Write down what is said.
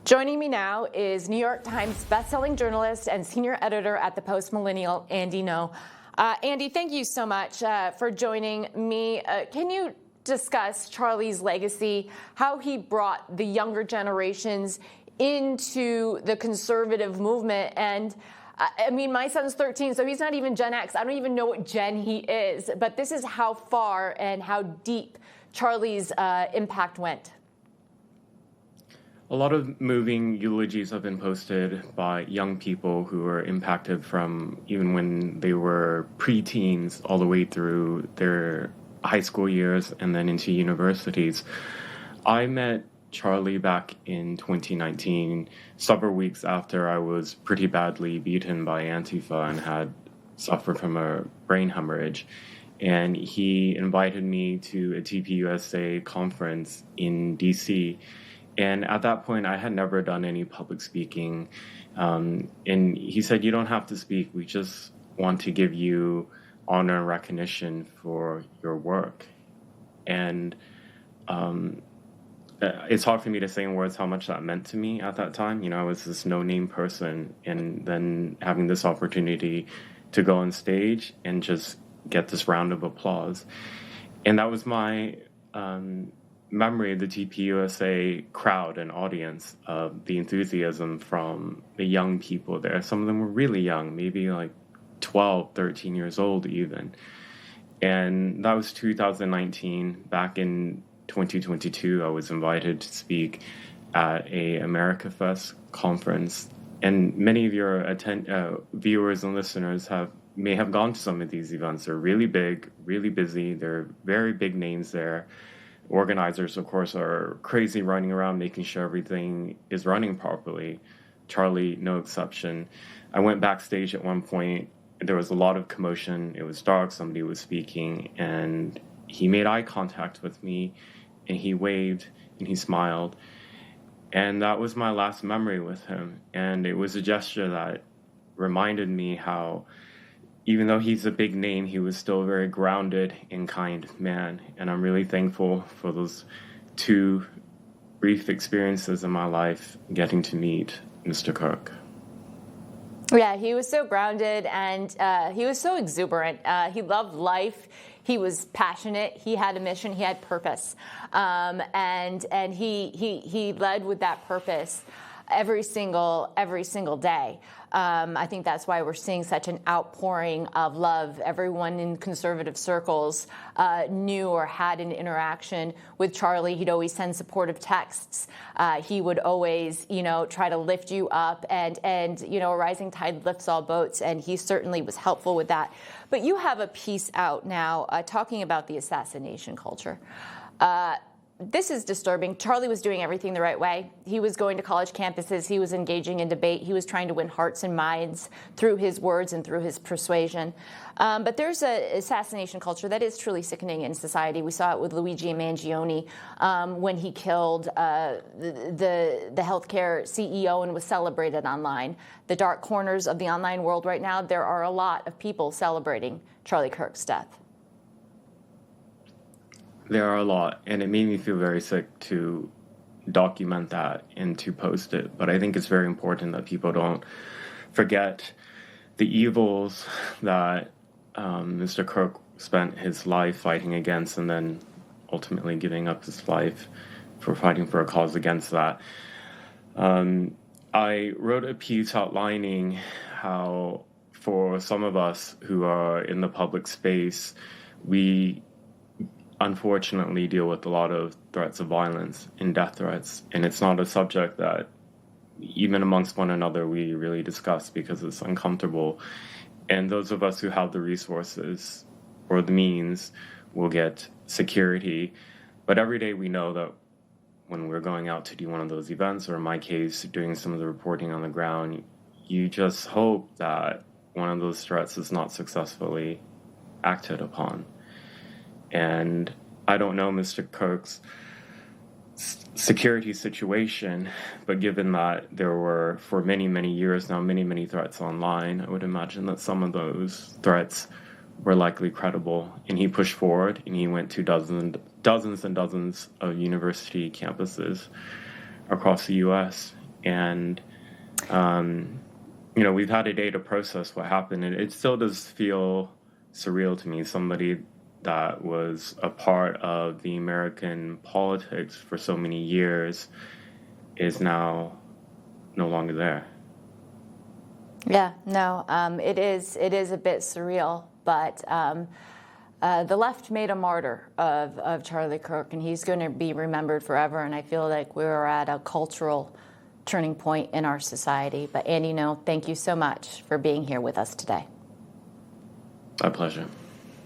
Joining me now is New York Times bestselling journalist and senior editor at the Post Millennial, Andy Ngo. Andy, thank you so much for joining me. Can you discuss Charlie's legacy, how he brought the younger generations into the conservative movement? And I mean, my son's 13, so he's not even Gen X. I don't even know what gen he is, but this is how far and how deep Charlie's impact went. A lot of moving eulogies have been posted by young people who were impacted from even when they were preteens all the way through their high school years and then into universities. I met Charlie back in 2019, several weeks after I was pretty badly beaten by Antifa and had suffered from a brain hemorrhage. And he invited me to a TPUSA conference in DC. And at that point, I had never done any public speaking. And he said, "You don't have to speak. We just want to give you honor and recognition for your work." And it's hard for me to say in words how much that meant to me at that time. You know, I was this no-name person, and then having this opportunity to go on stage and just get this round of applause. And that was my memory of the TPUSA crowd and audience, of the enthusiasm from the young people there. Some of them were really young, maybe like 12, 13 years old even. And that was 2019. Back in 2022, I was invited to speak at a America Fest conference. And many of your viewers and listeners may have gone to some of these events. They're really big, really busy. There are very big names there. Organizers, of course, are crazy running around making sure everything is running properly. Charlie, no exception. I went backstage at one point. There was a lot of commotion. It was dark. Somebody was speaking, and he made eye contact with me, and he waved, and he smiled. And that was my last memory with him. And it was a gesture that reminded me how, even though he's a big name, he was still a very grounded and kind man. And I'm really thankful for those two brief experiences in my life getting to meet Mr. Kirk. Yeah, he was so grounded and he was so exuberant. He loved life. He was passionate. He had a mission. He had purpose. And he led with that purpose every single day. I think that's why we're seeing such an outpouring of love. Everyone in conservative circles knew or had an interaction with Charlie. He'd always send supportive texts. He would always, try to lift you up, and a rising tide lifts all boats, and he certainly was helpful with that. But you have a piece out now talking about the assassination culture. This is disturbing. Charlie was doing everything the right way. He was going to college campuses. He was engaging in debate. He was trying to win hearts and minds through his words and through his persuasion. But there's an assassination culture that is truly sickening in society. We saw it with Luigi Mangione when he killed the healthcare CEO and was celebrated online. The dark corners of the online world right now, there are a lot of people celebrating Charlie Kirk's death. There are a lot, and it made me feel very sick to document that and to post it. But I think it's very important that people don't forget the evils that Mr. Kirk spent his life fighting against, and then ultimately giving up his life for fighting for a cause against that. I wrote a piece outlining how, for some of us who are in the public space, we unfortunately deal with a lot of threats of violence and death threats. And it's not a subject that even amongst one another we really discuss because it's uncomfortable. And those of us who have the resources or the means will get security. But every day we know that when we're going out to do one of those events, or in my case, doing some of the reporting on the ground, you just hope that one of those threats is not successfully acted upon. And I don't know Mr. Kirk's security situation, but given that there were, for many, many years now, many, many threats online, I would imagine that some of those threats were likely credible. And he pushed forward, and he went to dozens and dozens of university campuses across the U.S. And, you know, we've had a day to process what happened, and it still does feel surreal to me. Somebody that was a part of the American politics for so many years is now no longer there. Yeah, no, it is a bit surreal, but the left made a martyr of Charlie Kirk, and he's going to be remembered forever. And I feel like we're at a cultural turning point in our society. But Andy, no, thank you so much for being here with us today. My pleasure.